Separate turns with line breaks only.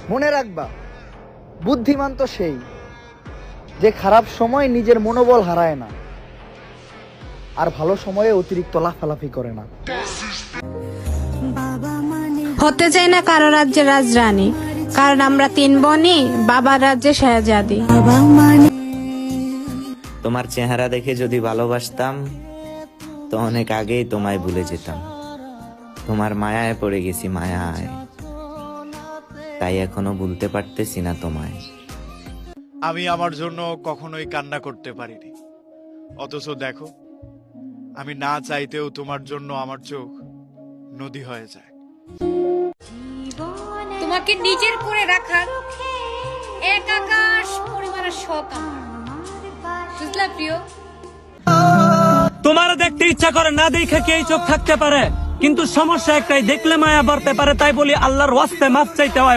মনে রাখবা, বুদ্ধিমান তো সেই যে খারাপ সময় নিজের মনোবল হারায় না, আর ভালো সময়ে অতিরিক্ত লাফালাফি করে না।
হতে চাই না কারো রাজ্যের রাজরানী, কারণ আমরা 3 বোনই বাবার রাজ্যে শাহজাদি।
তোমার চেহারা দেখে যদি ভালোবাসতাম তো অনেক আগেই তোমায় ভুলে যেতাম। তোমার মায়ায় পড়ে গেছি, মায়ায়, তাই এখনো ভুলতে পারতেছি না তোমায়।
আমি আমার জন্য কখনোই কান্না করতে পারিনি, অথচ দেখো আমি না চাইতেও তোমার জন্য আমার চোখ নদী হয়ে যায়।
তোমাকে নিজের করে রাখার এক আকাশ পরিমাণের শখ আমার, বুঝলা প্রিয়?
তোমার দেখতে ইচ্ছা করে না, দেখে কি এই চোখ থাকতে পারে? কিন্তু সমস্যা একটাই, দেখলে মায়া বাড়তে পারে। তাই বলি আল্লাহর ওয়াস্তে মাফ চাইতে হয়।